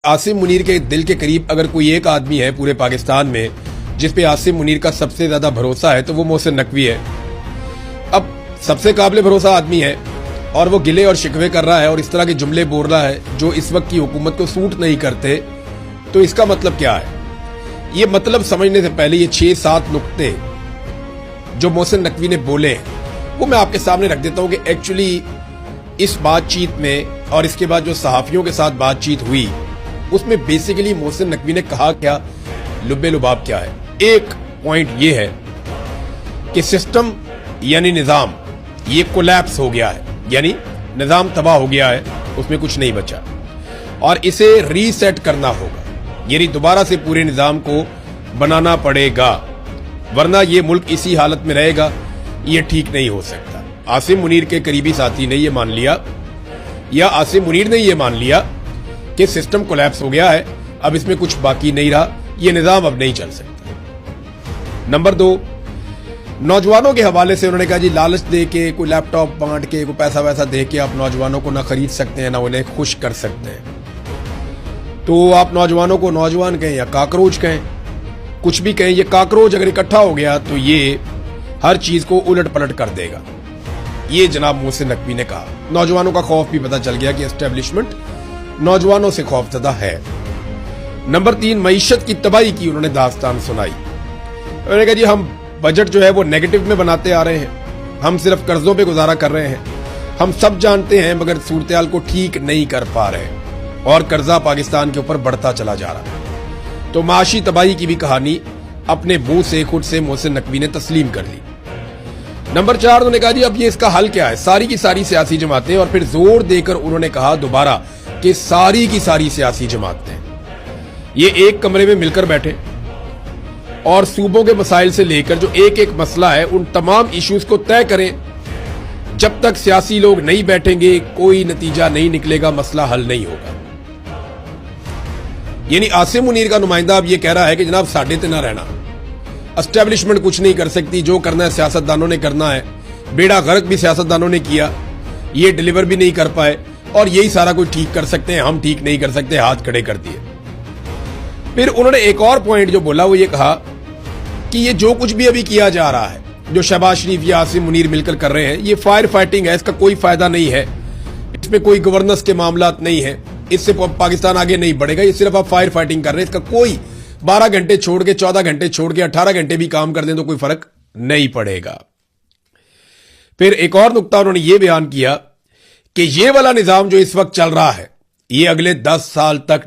आसिम मुनीर के दिल के करीब अगर कोई एक आदमी है पूरे पाकिस्तान में जिस पे आसिम मुनीर का सबसे ज्यादा भरोसा है तो वो मोहसिन नकवी है। अब सबसे काबिल भरोसा आदमी है और वो गिले और शिकवे कर रहा है और इस तरह के जुमले बोल रहा है जो इस वक्त की हुकूमत को सूट नहीं करते, तो इसका मतलब क्या है? ये मतलब समझने से पहले ये 6-7 नुक्ते जो मोहसिन नकवी ने बोले वो मैं आपके सामने रख देता हूं कि एक्चुअली इस बातचीत में और इसके बाद जो सहाफियों के साथ बातचीत हुई उसमें बेसिकली मोहसिन नकवी ने कहा क्या, लुब्बे लुबाब क्या है। एक पॉइंट ये है कि सिस्टम यानी निजाम ये कोलैप्स हो गया है, यानी निजाम तबाह हो गया है, उसमें कुछ नहीं बचा और इसे रीसेट करना होगा, यानी दोबारा से पूरे निजाम को बनाना पड़ेगा, वरना ये मुल्क इसी हालत में रहेगा, ये ठीक नहीं हो सकता। आसिम मुनीर के करीबी साथी ने ये मान लिया या आसिम मुनीर ने ये मान लिया कि सिस्टम कोलैप्स हो गया है, अब इसमें कुछ बाकी नहीं रहा, ये निजाम अब नहीं चल सकता। नंबर 2, नौजवानों के हवाले से उन्होंने कहा जी लालच दे के कोई लैपटॉप बांट के कोई पैसा वैसा दे के आप नौजवानों को ना खरीद सकते हैं ना उन्हें खुश कर सकते हैं। तो आप नौजवानों को नौजवान कहें या काकरोच कहें, कुछ भी कहें, ये काकरोच अगर इकट्ठा हो गया तो ये हर चीज को उलट पलट कर देगा, ये जनाब मोहसिन नकवी ने कहा। नौजवानों का खौफ भी पता चल गया कि एस्टेब्लिशमेंट नौजवानों से खौफजदा है। नंबर 3, मईशत की तबाही की उन्होंने दास्तान सुनाई। उन्होंने कहा जी हम बजट जो है वो नेगेटिव में बनाते आ रहे हैं, हम सिर्फ कर्जों पे गुजारा कर रहे हैं, हम सब जानते हैं मगर सूरत-ए-हाल को ठीक नहीं कर पा रहे और कर्जा पाकिस्तान के ऊपर बढ़ता चला जा रहा है। तो माशी तबाही की भी कहानी अपने मुंह से खुद से मोहसिन नकवी ने तस्लीम कर ली। नंबर 4, उन्होंने कहा जी अब ये इसका हल क्या है, सारी की सारी सियासी जमातें, और फिर जोर देकर उन्होंने कहा दोबारा कि सारी की सारी सियासी जमातें ये एक कमरे में मिलकर बैठे और सूबों के मसाइल से लेकर जो एक एक मसला है उन तमाम इश्यूज को तय करें। जब तक सियासी लोग नहीं बैठेंगे कोई नतीजा नहीं निकलेगा, मसला हल नहीं होगा। यानी आसिम मुनीर का नुमाइंदा अब ये कह रहा है कि जनाब साडे ते ना रहना, एस्टेब्लिशमेंट कुछ नहीं कर सकती, जो करना है सियासतदानों ने करना है, बेड़ा गर्क भी सियासतदानों ने किया, ये डिलीवर भी नहीं कर पाए और यही सारा कुछ ठीक कर सकते हैं, हम ठीक नहीं कर सकते, हाथ खड़े कर दिए। फिर उन्होंने एक और पॉइंट जो बोला वो ये कहा कि ये जो कुछ भी अभी किया जा रहा है, जो शहबाज शरीफ या आसिम मुनीर मिलकर कर रहे हैं, ये फायर फाइटिंग है, इसका कोई फायदा नहीं है, इसमें कोई गवर्नेंस के मामलात नहीं है, इससे पाकिस्तान आगे नहीं बढ़ेगा, ये सिर्फ आप फायर फाइटिंग कर रहे हैं, इसका कोई 12 घंटे छोड़ के 14 घंटे छोड़ के 18 घंटे भी काम कर दें तो कोई फर्क नहीं पड़ेगा। फिर एक और नुक्ता उन्होंने ये बयान किया कि ये वाला निजाम जो इस वक्त चल रहा है ये अगले 10 साल तक